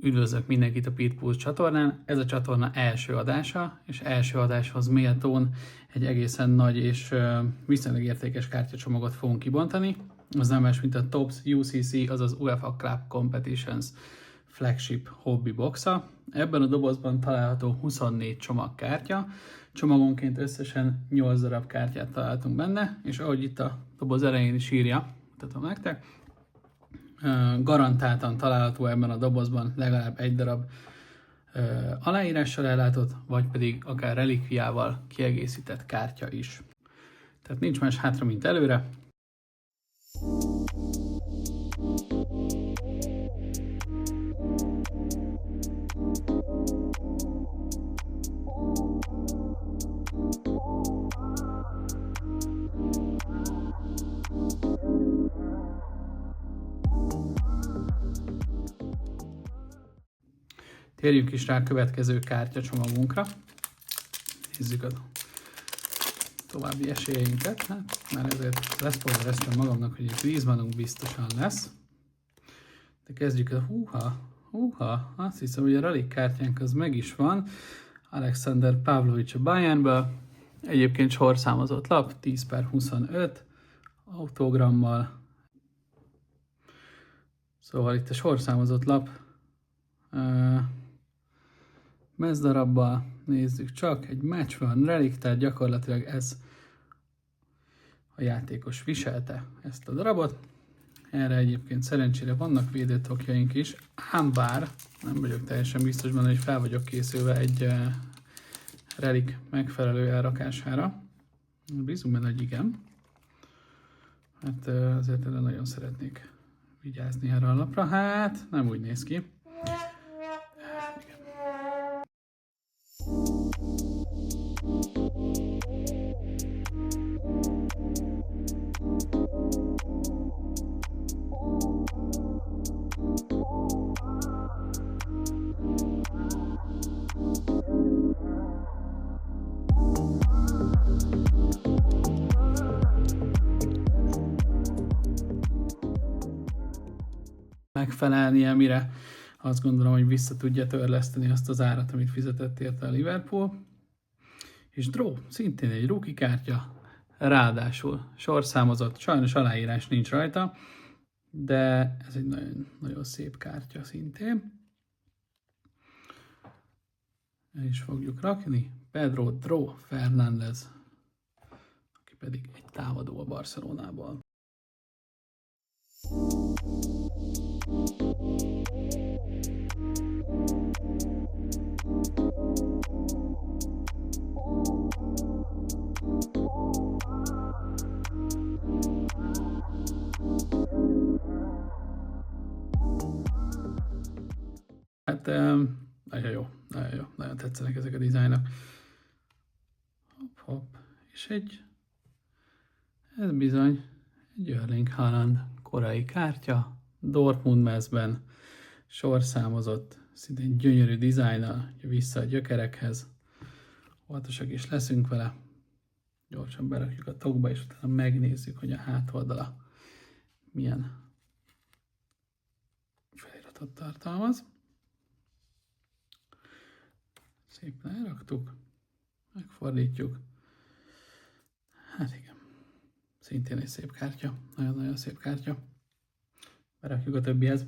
Üdvözlök mindenkit a Pitpulse csatornán. Ez a csatorna első adása, és első adáshoz méltón egy egészen nagy és viszonylag értékes kártyacsomagot fogunk kibontani. Az nem más, mint a TOPS UCC, azaz UEFA Club Competitions flagship hobby boxa. Ebben a dobozban található 24 csomagkártya. Csomagonként összesen 8 darab kártyát találtunk benne, és ahogy itt a doboz elején is írja, mutatom nektek, garantáltan található ebben a dobozban legalább egy darab aláírással ellátott, vagy pedig akár relikviával kiegészített kártya is. Tehát nincs más hátra, mint előre. Térjünk is rá a következő kártyacsomagunkra. Nézzük a további esélyeinket. Már ezért leszpoilereztem magamnak, hogy itt Griezmannunk biztosan lesz. De kezdjük a húha, azt hiszem, hogy a relik kártyánk az meg is van. Alexander Pavlovics a Bayernből. Egyébként sorszámozott lap, 10/25, autogrammal. Szóval itt a sorszámozott lap mezdarabbal, nézzük csak, egy match van relik, tehát gyakorlatilag ez a játékos viselte ezt a darabot. Erre egyébként szerencsére vannak védőtokjaink is, ám bár nem vagyok teljesen biztos benne, hogy fel vagyok készülve egy relik megfelelő elrakására. Bízunk benne, hogy igen. Hát azért erre nagyon szeretnék vigyázni erre a lapra. Hát nem úgy néz ki. Megfelelnie, mire azt gondolom, hogy vissza tudja törleszteni azt az árat, amit fizetett érte a Liverpool. És draw, szintén egy rookie kártya, ráadásul sorszámozott, sajnos aláírás nincs rajta, de ez egy nagyon, nagyon szép kártya szintén. El is fogjuk rakni. Pedro Draw Fernández, aki pedig egy támadó a Barcelonából. Hát nagyon jó, nagyon tetszenek ezek a dizájnok. Hopp, és ez bizony egy Erling Haaland korai kártya, Dortmund mezben, sorszámozott, szintén gyönyörű dizájnnal, vissza a gyökerekhez. Óvatosak is leszünk vele. Gyorsan berakjuk a tokba, és utána megnézzük, hogy a hátoldala milyen feliratot tartalmaz. Szépen elraktuk, megfordítjuk. Hát igen, szintén egy szép kártya, nagyon-nagyon szép kártya. Berakjuk a többihez.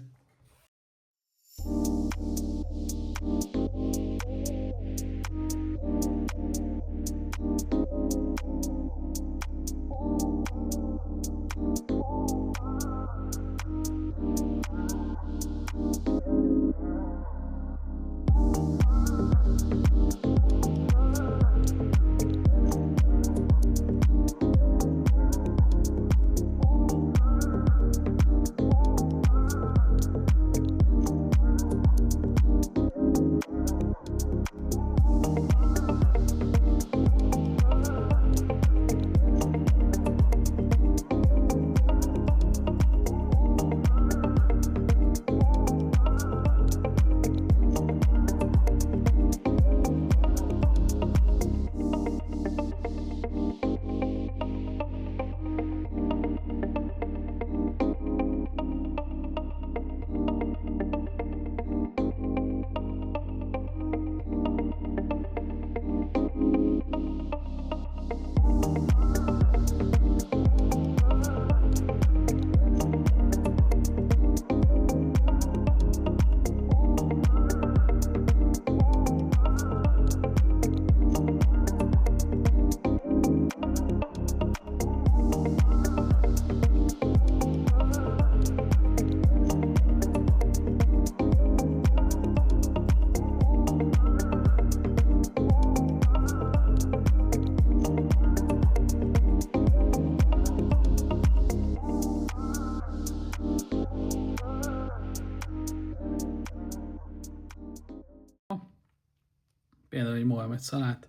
például egy Mohamed Salát,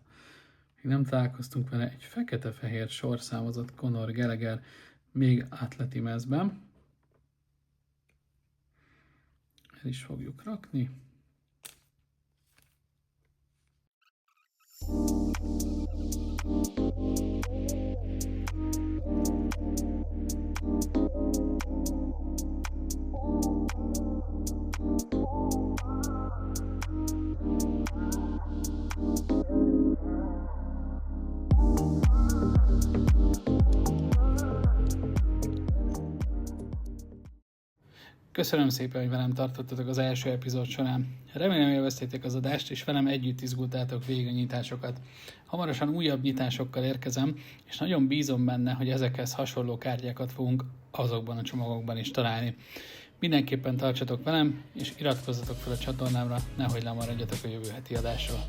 még nem találkoztunk vele, egy fekete-fehér sorszámozott Conor Gallagher még atleti mezben. El is fogjuk rakni. Köszönöm szépen, hogy velem tartottatok az első epizód során. Remélem élveztétek az adást, és velem együtt izgultátok végig a nyitásokat. Hamarosan újabb nyitásokkal érkezem, és nagyon bízom benne, hogy ezekhez hasonló kártyákat fogunk azokban a csomagokban is találni. Mindenképpen tartsatok velem, és iratkozzatok fel a csatornámra, nehogy lemaradjatok a jövő heti adásról.